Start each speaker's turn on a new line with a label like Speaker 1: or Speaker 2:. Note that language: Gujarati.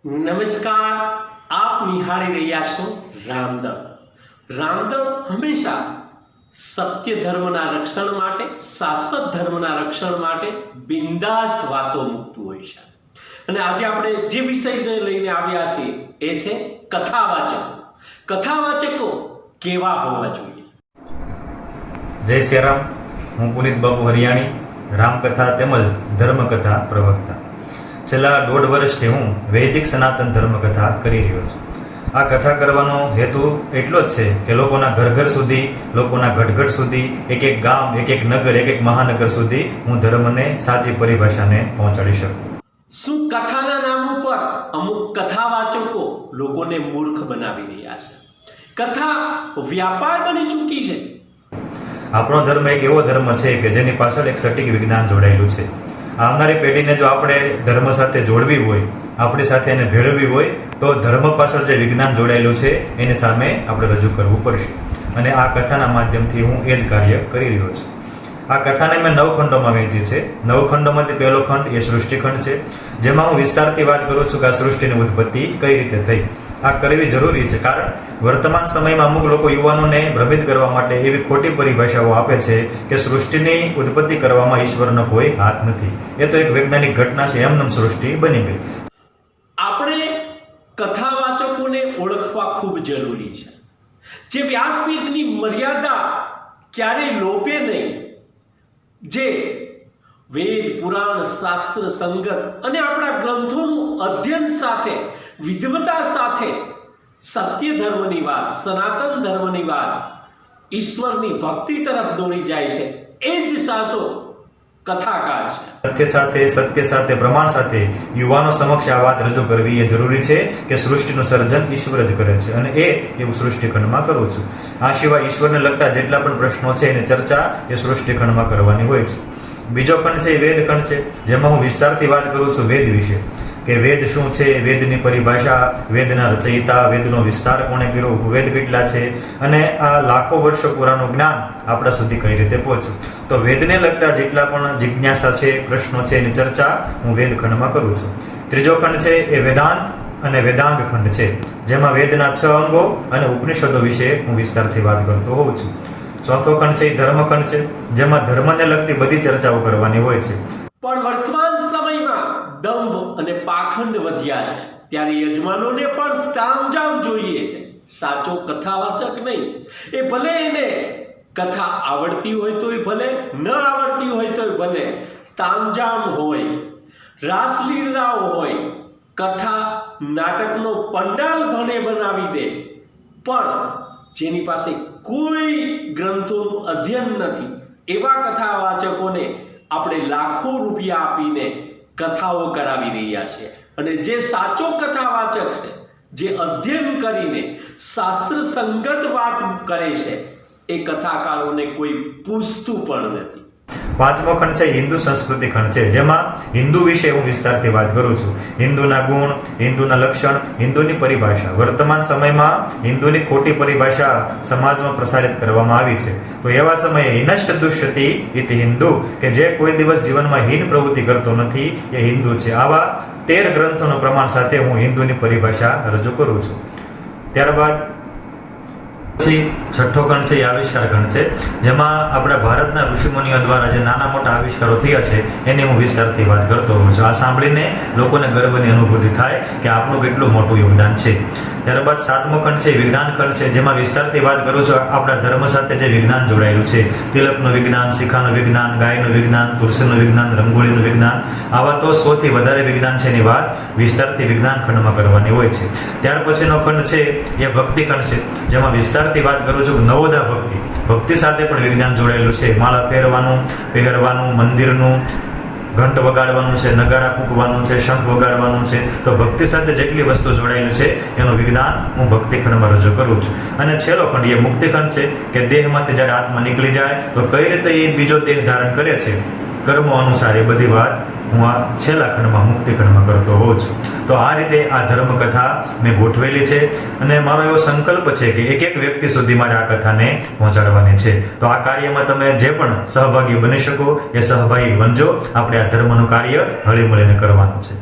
Speaker 1: નમસ્કાર, આપ નિહાળી રહ્યા છો રામદળ। રામદળ હંમેશા સત્ય ધર્મના રક્ષણ માટે, શાશ્વત ધર્મના રક્ષણ માટે બિંદાસ વાતો મૂકતું હોય છે। અને આજે આપણે જે વિષયને લઈને આવ્યા છીએ એ છે કથાવાચકો। કથાવાચકો કેવા હોવા જોઈએ?
Speaker 2: જય શ્રી રામ। હું પુનિત બાપુ હરિયાણી, રામકથા તેમજ ધર્મકથા પ્રવક્તા। છેલ્લા 1.5 વર્ષથી હું વૈદિક સનાતન ધર્મકથા કરી રહ્યો છું। આ કથા કરવાનો હેતુ એટલો જ છે કે લોકોના ઘર સુધી, લોકોના ઘટ સુધી, એક ગામ, એક નગર, એક મહાનગર સુધી હું ધર્મને સાચી પરિભાષાને પહોંચાડી શકું।
Speaker 1: શું કથાના નામ ઉપર અમુક કથાવાચકો લોકોને મૂર્ખ બનાવી રહ્યા છે? કથા વ્યાપાર બની ચૂકી છે।
Speaker 2: આપણો ધર્મ એક એવો ધર્મ છે કે જેની પાછળ એક સટીક વિજ્ઞાન જોડાયેલું છે। આવનારી પેઢીને જો આપણે ધર્મ સાથે જોડવી હોય, આપણી સાથે એને ભેળવવી હોય, તો ધર્મ પાછળ જે વિજ્ઞાન જોડાયેલું છે એની સામે આપણે રજૂ કરવું પડશે। અને આ કથાના માધ્યમથી હું એ જ કાર્ય કરી રહ્યો છું। આ કથાને મેં 9 ખંડોમાં વહેંચી છે। 9 ખંડોમાંથી પહેલો ખંડ એ સૃષ્ટિખંડ છે, જેમાં હું વિસ્તારથી વાત કરું છું કે આ સૃષ્ટિની ઉત્પત્તિ કઈ રીતે થઈ। આ કરવી જરૂરી છે, કારણ વર્તમાન સમયમાં અમુક લોકો યુવાનોને ભ્રમિત કરવા માટે એવી ખોટી પરિભાષાઓ આપે છે કે સૃષ્ટિની ઉત્પત્તિ કરવામાં ઈશ્વરનો કોઈ હાથ નથી, એ તો એક વૈજ્ઞાનિક ઘટના છે, એમનેમ સૃષ્ટિ બની ગઈ।
Speaker 1: આપણે કથાવાચકોને ઓળખવા ખૂબ જરૂરી છે, જે વ્યાસપીઠની મર્યાદા ક્યારેય લોપે નહીં, જે વેદ, પુરાણ, શાસ્ત્ર, સંગત અને આપણા ગ્રંથોનું અધ્યયન સાથે, વિદ્વતા સાથે સત્ય ધર્મની વાત, સનાતન ધર્મની વાત, ઈશ્વરની ભક્તિ તરફ દોરી જાય છે, એ જ સાચો કથાકાર છે।
Speaker 2: સત્ય સાથે પ્રમાણ સાથે યુવાનો સમક્ષ આ વાત રજૂ કરવી એ જરૂરી છે કે સૃષ્ટિનું સર્જન ઈશ્વર જ કરે છે, અને એવું સૃષ્ટિખંડમાં કરું છું। આ સિવાય ઈશ્વરને લગતા જેટલા પણ પ્રશ્નો છે એની ચર્ચા એ સૃષ્ટિખંડમાં કરવાની હોય છે। બીજો ખંડ છે એ વેદખંડ છે, જેમાં હું વિસ્તારથી વાત કરું છું વેદ વિશે, કે વેદ શું છે, વેદની પરિભાષા, વેદના રચયિતા, વેદનો વિસ્તાર કોણે કર્યો, વેદ કેટલા છે, અને આ લાખો વર્ષો પુરાનું જ્ઞાન આપણા સુધી કઈ રીતે પહોંચ્યું। તો વેદને લગતા જેટલા પણ જિજ્ઞાસા છે, પ્રશ્નો છે, એની ચર્ચા હું વેદખંડમાં કરું છું। ત્રીજો ખંડ છે એ વેદાંત અને વેદાંગ ખંડ છે, જેમાં વેદના 6 અંગો અને ઉપનિષદો વિશે હું વિસ્તારથી વાત કરતો હોઉં છું। ચોથો ખંડ છે એ ધર્મખંડ છે, જેમાં ધર્મને લગતી બધી ચર્ચાઓ કરવાની હોય છે।
Speaker 1: પણ વર્તમાન સમયમાં દંભ અને પાખંડ વધ્યા છે, ત્યારે યજમાનોને પણ તામઝામ જોઈએ છે। સાચો કથાવાચક નહીં, એ ભલે એને કથા આવડતી હોય તોય ભલે, ન આવડતી હોય તોય ભલે, તામઝામ હોય, રાસલીલાઓ હોય, કથા નાટકનો પંડાલ ભણે બનાવી દે, પણ જેની પાસે કોઈ ગ્રંથોનું અધ્યયન નથી, એવા કથાવાચકોને આપણે લાખો રૂપિયા આપીને કથાઓ કરાવી રહ્યા છે। અને જે સાચો કથાવાચક છે, જે અધ્યયન કરીને શાસ્ત્ર સંગત વાત કરે છે, એ કથાકારોને કોઈ પૂછતું પણ નથી।
Speaker 2: પાંચમો ખંડ છે હિન્દુ સંસ્કૃતિ ખંડ છે, જેમાં હિન્દુ વિશે હું વિસ્તારથી વાત કરું છું। હિન્દુના ગુણ, હિન્દુના લક્ષણ, હિન્દુની પરિભાષા। વર્તમાન સમયમાં હિન્દુની ખોટી પરિભાષા સમાજમાં પ્રસારિત કરવામાં આવી છે, તો એવા સમયે હિનશ્ચતુષ્યતિ ઇતિ હિન્દુ, કે જે કોઈ દિવસ જીવનમાં હીન પ્રવૃત્તિ કરતો નથી એ હિન્દુ છે। આવા 13 ગ્રંથોના પ્રમાણ સાથે હું હિન્દુની પરિભાષા રજૂ કરું છું। ત્યારબાદ પછી છઠ્ઠો ખંડ છે એ આવિષ્કાર ખંડ છે, જેમાં આપણા ભારતના ઋષિમુનિઓ દ્વારા જે નાના મોટા આવિષ્કારો થયા છે એની હું વિસ્તારથી વાત કરતો હોઉં છું। આ સાંભળીને લોકોને ગર્વની અનુભૂતિ થાય કે આપણું કેટલું મોટું યોગદાન છે। ત્યારબાદ 7મો ખંડ છે વિજ્ઞાન ખંડ છે, જેમાં વિસ્તારથી વાત કરું છું આપણા ધર્મ સાથે જે વિજ્ઞાન જોડાયેલું છે। તિલકનું વિજ્ઞાન, શિખાનું વિજ્ઞાન, ગાયનું વિજ્ઞાન, તુલસીનું વિજ્ઞાન, રંગોળીનું વિજ્ઞાન, આવા તો 100 થી વધારે વિજ્ઞાન છે એની વાત વિસ્તારથી વિજ્ઞાન ખંડમાં કરવાની હોય છે। ત્યાર પછીનો ખંડ છે એ ભક્તિ ખંડ છે, જેમાં વિસ્તારથી વાત કરું છું નવોદા ભક્તિ, ભક્તિ સાથે પણ વિજ્ઞાન જોડાયેલું છે। માળા પહેરવાનું, મંદિરનું, ઘંટ વગાડવાનું છે, નગારા ફૂંકવાનું છે, શંખ વગાડવાનું છે, તો ભક્તિ સાથે જેટલી વસ્તુ જોડાયેલી છે એનું વિજ્ઞાન હું ભક્તિ ખંડમાં રજૂ કરું છું। અને છેલ્લો ખંડ એ મુક્તિ ખંડ છે, કે દેહમાંથી જ્યારે આત્મા નીકળી જાય તો કઈ રીતે એ બીજો દેહ ધારણ કરે છે, કર્મો અનુસાર, એ બધી વાત હું આ છેલ્લા ખંડમાં મુક્તિ ખંડમાં કરતો હોઉં છું। તો આ રીતે આ ધર્મકથા મેં ગોઠવેલી છે, અને મારો એવો સંકલ્પ છે કે એક વ્યક્તિ સુધી મારે આ કથાને પહોંચાડવાની છે। તો આ કાર્યમાં તમે જે પણ સહભાગી બની શકો એ સહભાગી બનજો। આપણે આ ધર્મનું કાર્ય હળી મળીને કરવાનું છે।